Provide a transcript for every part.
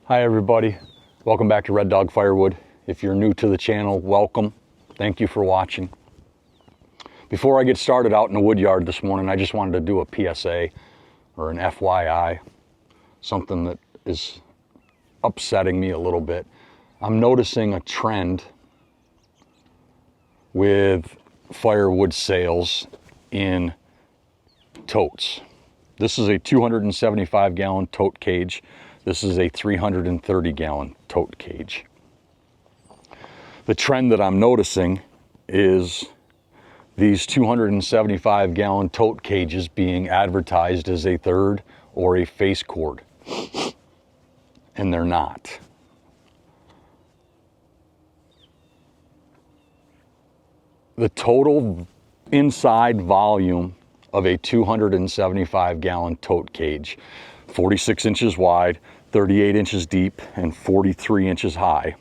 Hi everybody, welcome back to Red Dog Firewood. If you're new to the channel, welcome. Thank you for watching. Before I get started out in the wood yard this morning, I just wanted to do a PSA or an FYI, something that is upsetting me a little bit. I'm noticing a trend with firewood sales in totes. This is a 275 gallon tote cage. This is a 330 gallon tote cage. The trend that I'm noticing is these 275 gallon tote cages being advertised as a third or a face cord, and they're not. The total inside volume of a 275 gallon tote cage, 46 inches wide, 38 inches deep, and 43 inches high.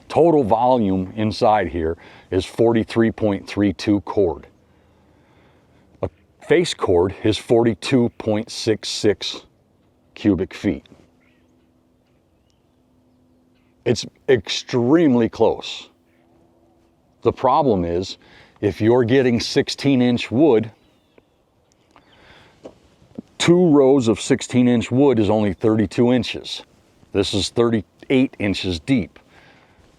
Total volume inside here is 43.32 cord. A face cord is 42.66 cubic feet. It's extremely close. The problem is, if you're getting 16-inch wood, 2 rows of 16-inch wood is only 32 inches. This is 38 inches deep.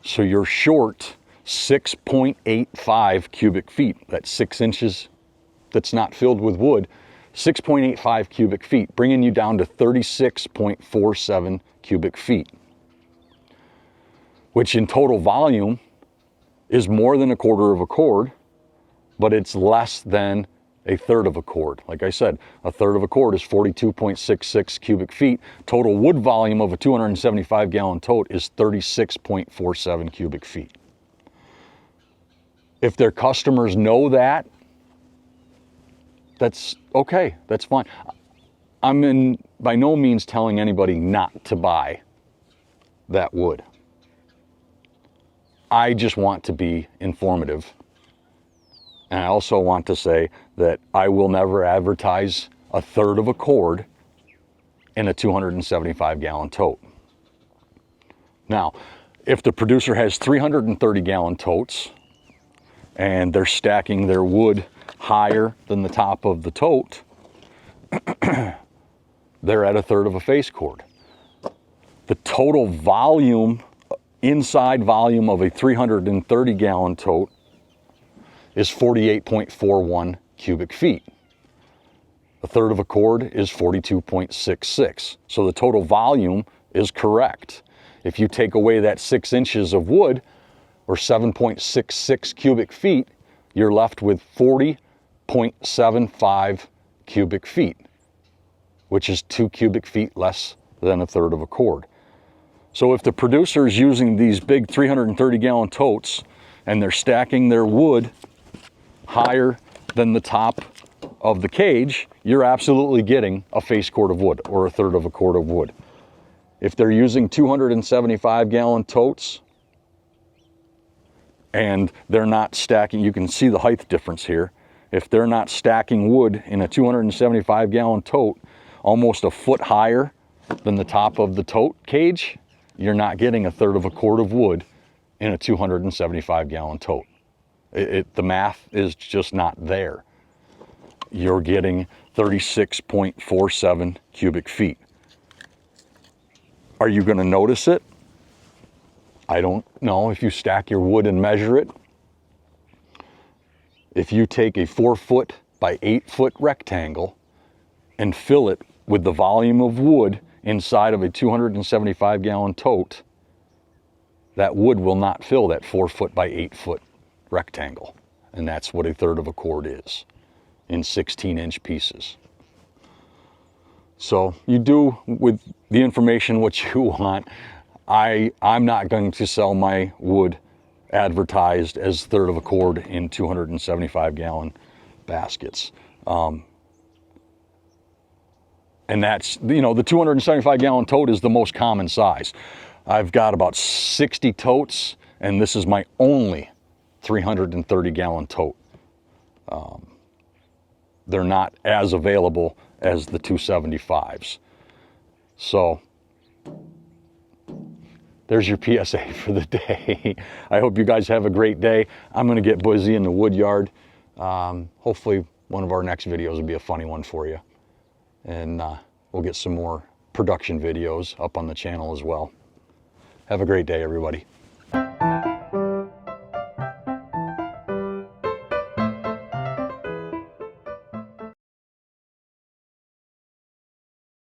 So you're short 6.85 cubic feet. That's 6 inches that's not filled with wood. 6.85 cubic feet, bringing you down to 36.47 cubic feet, which in total volume is more than a quarter of a cord, but it's less than a third of a cord. Like I said, a third of a cord is 42.66 cubic feet. Total wood volume of a 275 gallon tote is 36.47 cubic feet. If their customers know that, that's okay, that's fine. I'm by no means telling anybody not to buy that wood. I just want to be informative. And I also want to say that I will never advertise a third of a cord in a 275 gallon tote. Now, if the producer has 330 gallon totes and they're stacking their wood higher than the top of the tote, they're at a third of a face cord. The total volume, inside volume of a 330 gallon tote is 48.41 cubic feet. A third of a cord is 42.66. So the total volume is correct. If you take away that 6 inches of wood, or 7.66 cubic feet, you're left with 40.75 cubic feet, which is 2 cubic feet less than a third of a cord. So if the producer is using these big 330 gallon totes and they're stacking their wood higher than the top of the cage, you're absolutely getting a face cord of wood or a third of a cord of wood. If they're using 275 gallon totes and they're not stacking, you can see the height difference here. If they're not stacking wood in a 275 gallon tote almost a foot higher than the top of the tote cage, you're not getting a third of a cord of wood in a 275 gallon tote. The math is just not there. You're getting 36.47 cubic feet. Are you going to notice it? I don't know. If you stack your wood and measure it, if you take a 4 foot by 8 foot rectangle and fill it with the volume of wood inside of a 275 gallon tote, that wood will not fill that 4 foot by 8 foot rectangle. And that's what a third of a cord is in 16-inch pieces. So you do with the information what you want. I'm not going to sell my wood advertised as third of a cord in 275 gallon baskets. And that's, you know, the 275 gallon tote is the most common size. I've got about 60 totes, and this is my only 330 gallon tote. They're not as available as the 275s. So there's your PSA for the day. I hope you guys have a great day. I'm going to get busy in the wood yard. Hopefully one of our next videos will be a funny one for you. And we'll get some more production videos up on the channel as well. Have a great day, everybody.